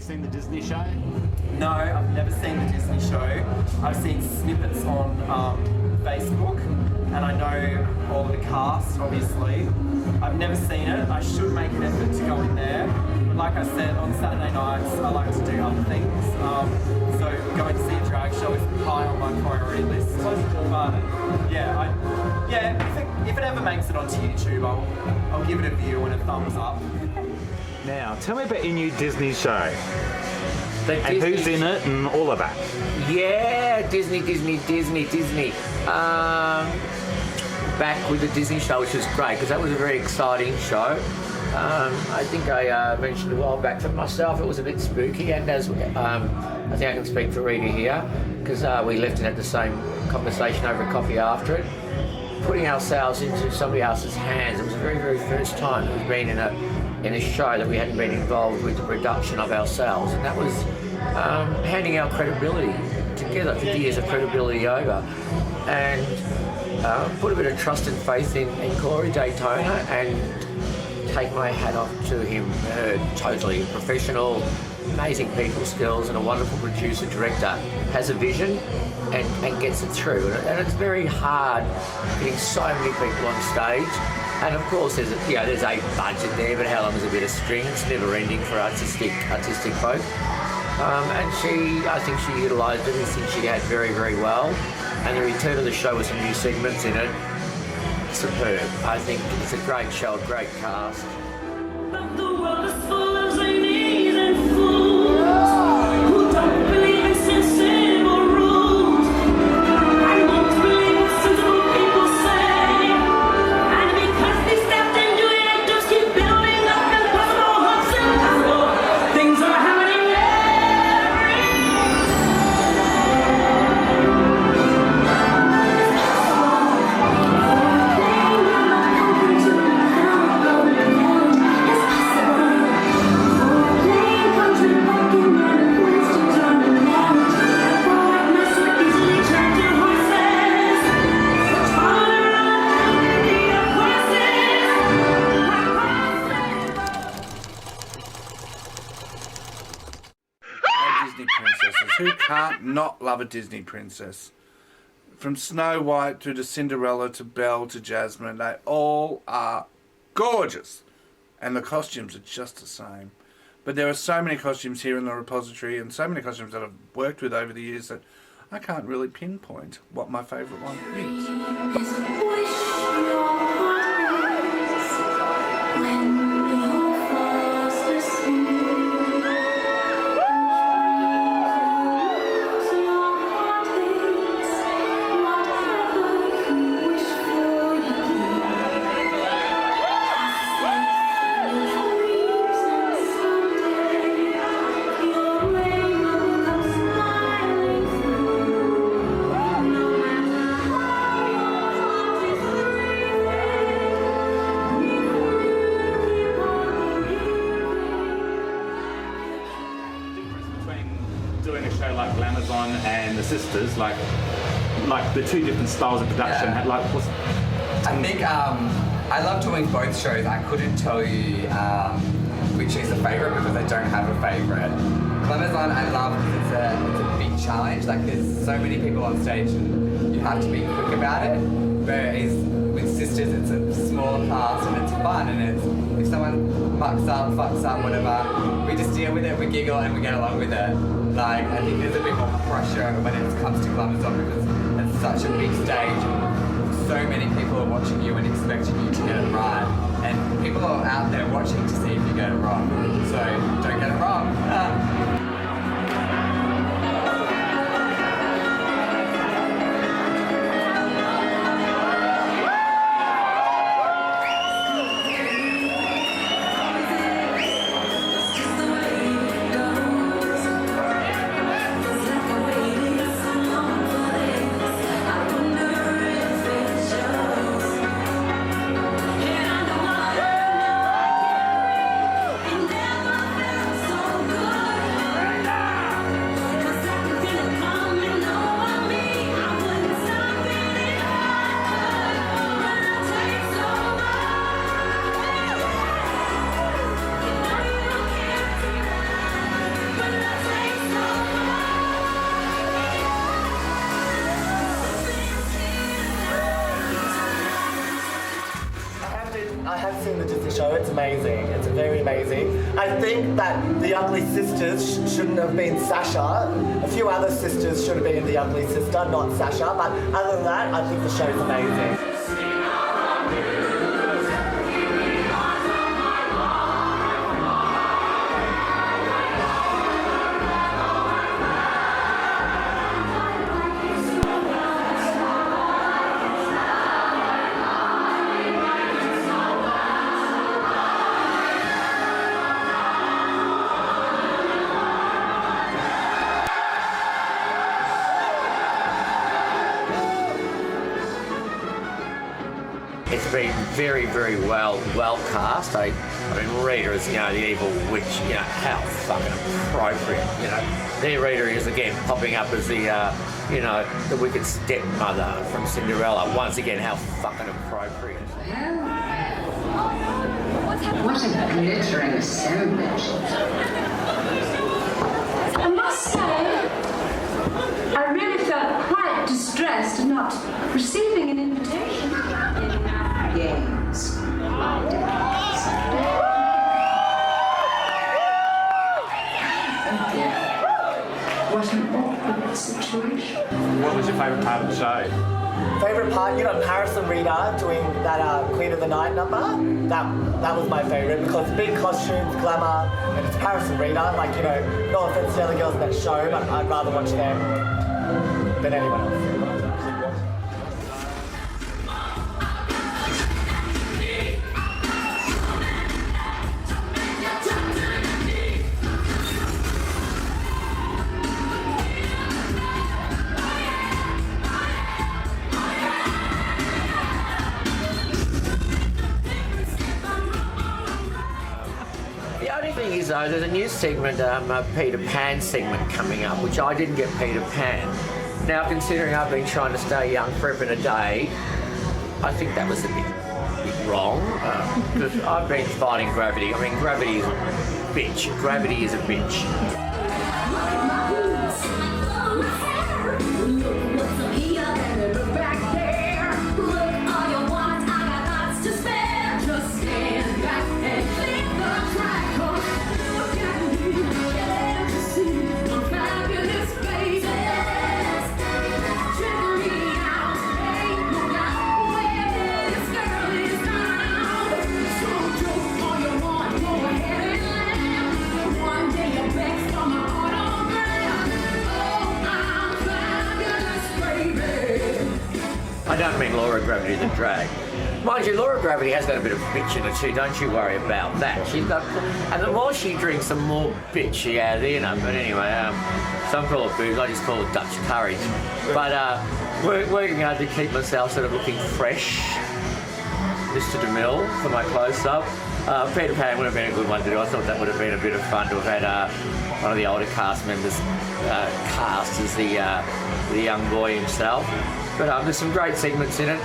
seen the Disney show? No, I've never seen the Disney show. I've seen snippets on Facebook, and I know all the cast, obviously. I've never seen it. I should make an effort to go in there. But like I said, on Saturday nights, I like to do other things. So going to see a drag show is high on my priority list. But yeah, I think if it ever makes it onto YouTube, I'll give it a view and a thumbs up. Now, tell me about your new Disney show. And who's in it and all of that. Yeah, Disney. Back with the Disney show, which was great because that was a very exciting show. I think I mentioned a while back for myself, it was a bit spooky, and as I think I can speak for Rita here because we left and had the same conversation over coffee after it. Putting ourselves into somebody else's hands, it was the very, very first time that we've been in a show that we hadn't been involved with the production of ourselves, and that was handing our credibility together, 50 years of credibility over, and put a bit of trust and faith in Corey Daytona and take my hat off to him. Totally professional, amazing people skills, and a wonderful producer, director, has a vision and gets it through. And it's very hard getting so many people on stage. And of course, there's a budget there, but how long is a bit of string? It's never ending for artistic folk. And I think she utilised everything she had very, very well. And the return of the show with some new segments in it, superb. I think it's a great show, a great cast. But the world is full of zanies and fools who don't believe in sensible rules and won't believe what sensible people say. And because they stepped into it, just keep building up impossible hopes and possible things are happening Who can't not love a Disney princess? From Snow White through to Cinderella to Belle to Jasmine, they all are gorgeous. And the costumes are just the same. But there are so many costumes here in the repository and so many costumes that I've worked with over the years that I can't really pinpoint what my favourite one is. Doing a show like Glamazon and The Sisters, like the two different styles of production, I think I love doing both shows. I couldn't tell you which is a favourite because I don't have a favourite. Glamazon I love because it's a big challenge. Like there's so many people on stage and you have to be quick about it. Whereas with Sisters it's a smaller cast and it's fun, and it's if someone fucks up, whatever, we just deal with it, we giggle and we get along with it. Like, I think there's a bit more pressure when it comes to Glamazon because it's such a big stage and so many people are watching you and expecting you to get it right. And people are out there watching to see if you get it wrong. So, don't get it wrong. Never watching the Disney show. It's amazing. It's very amazing. I think that the Ugly Sisters shouldn't have been Sasha. A few other sisters should have been the Ugly Sister, not Sasha. But other than that, I think the show's amazing. It's been very, very well cast. I mean, Rita is, the evil witch, how fucking appropriate, There Rita is again popping up as the, the wicked stepmother from Cinderella. Once again, how fucking appropriate. What a glittering assemblage. I must say, I really felt quite distressed at not receiving an invitation. Games. What an awkward situation. What was your favourite part of the show? Favourite part, Paris and Rita doing that Queen of the Night number. That was my favourite because big costumes, glamour, and it's Paris and Rita. No offence to the other girls in that show, but I'd rather watch them than anyone else. There's a new segment, a Peter Pan segment coming up, which I didn't get Peter Pan. Now, considering I've been trying to stay young forever and a day, I think that was a bit wrong, because I've been fighting gravity. I mean, gravity is a bitch. Gravity is a bitch. I don't mean Laura Gravity the drag. Mind you, Laura Gravity has got a bit of bitch in her too, don't you worry about that. She's got, and the more she drinks, the more bitch she has in her. But anyway, some call it booze, I just call it Dutch courage. But working hard to keep myself sort of looking fresh. Mr. DeMille for my close-up. Peter Pan would have been a good one to do. I thought that would have been a bit of fun to have had one of the older cast members cast as the young boy himself. But there's some great segments in it.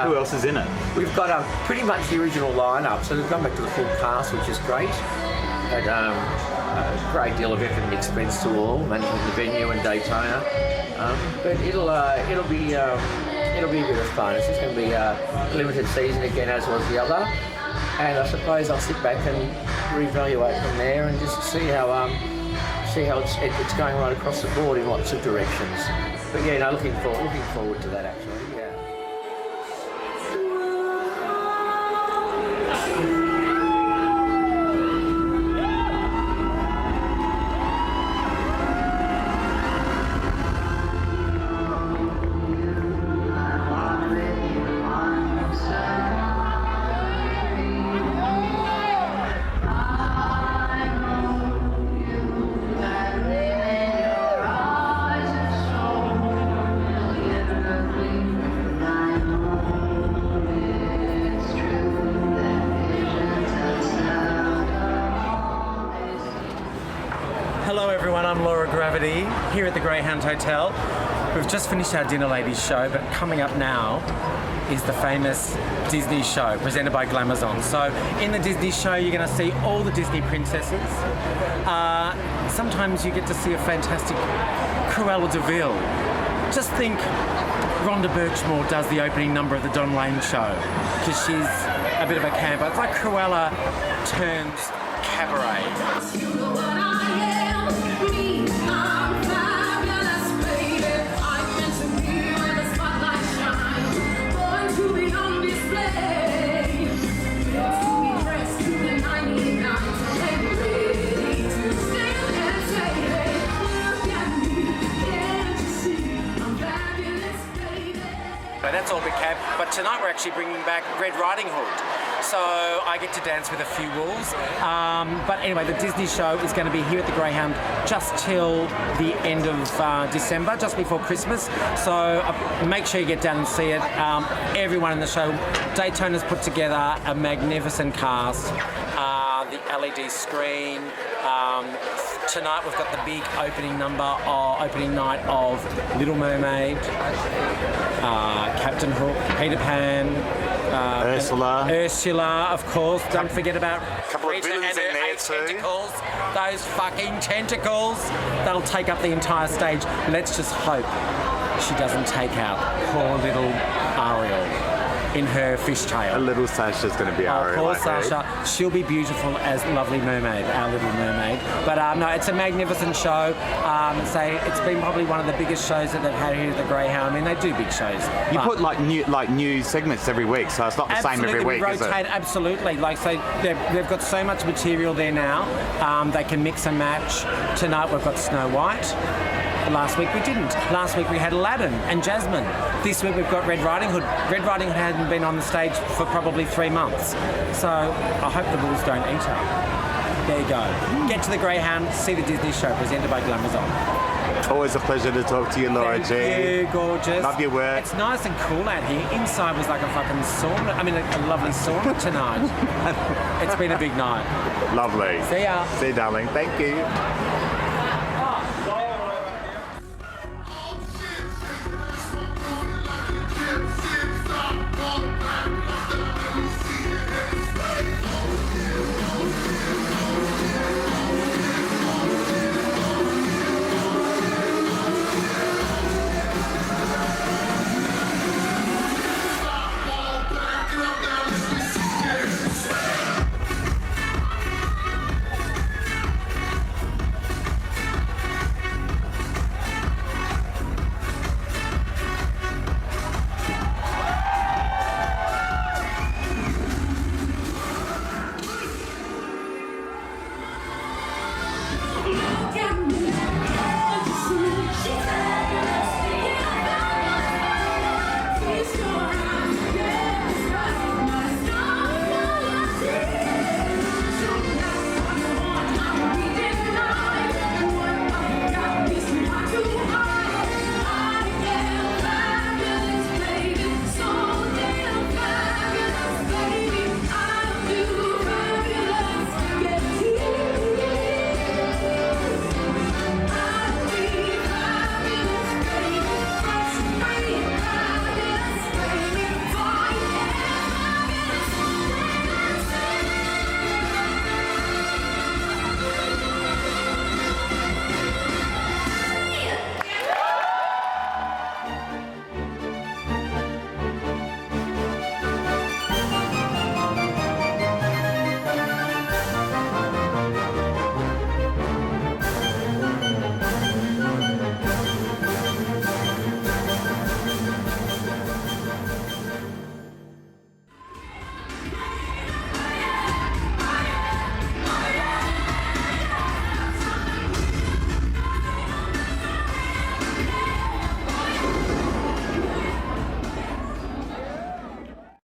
Who else is in it? We've got pretty much the original lineup, so they've gone back to the full cast, which is great. Had a great deal of effort and expense to all, managing the venue in Daytona. But it'll be a bit of fun. It's just going to be a limited season again, as was the other. And I suppose I'll sit back and reevaluate from there and just see how it's going right across the board in lots of directions. But yeah, no, looking forward to that actually. Yeah. Hello everyone, I'm Laura Gravity here at the Greyhound Hotel. We've just finished our Dinner Ladies show, but coming up now is the famous Disney show presented by Glamazon. So in the Disney show you're going to see all the Disney princesses. Sometimes you get to see a fantastic Cruella de Vil. Just think Rhonda Birchmore does the opening number of the Don Lane show because she's a bit of a camper. It's like Cruella turns cabaret. But that's all big camp. But tonight we're actually bringing back Red Riding Hood. So I get to dance with a few wolves. But anyway, the Disney show is going to be here at the Greyhound just till the end of December, just before Christmas. So make sure you get down and see it. Everyone in the show, Daytona's put together a magnificent cast. The LED screen. Tonight we've got the big opening night of Little Mermaid, Captain Hook, Peter Pan, Ursula, of course. Don't forget about a couple of Rita villains and in her there 8 too. tentacles. Those fucking tentacles. That'll take up the entire stage. Let's just hope she doesn't take out poor little Ariel in her fishtail. A little Sasha's going to be Ariel. Poor I heard. Sasha. She'll be beautiful as Lovely Mermaid, our little mermaid. But no, it's a magnificent show. It's been probably one of the biggest shows that they've had here at the Greyhound. I mean, they do big shows. You but put like new segments every week, so it's not the same every week, we is rotate, it? absolutely. Like, so they've got so much material there now. They can mix and match. Tonight we've got Snow White. Last week we didn't. Last week we had Aladdin and Jasmine. This week we've got Red Riding Hood. Red Riding Hood hadn't been on the stage for probably 3 months. So I hope the wolves don't eat her. There you go. Get to the Greyhound, see the Disney show presented by Glamazon. Always a pleasure to talk to you, Laura G. Thank you, gorgeous. Love your work. It's nice and cool out here. Inside was like a fucking sauna. I mean, a lovely sauna tonight. It's been a big night. Lovely. See ya. See you, darling. Thank you.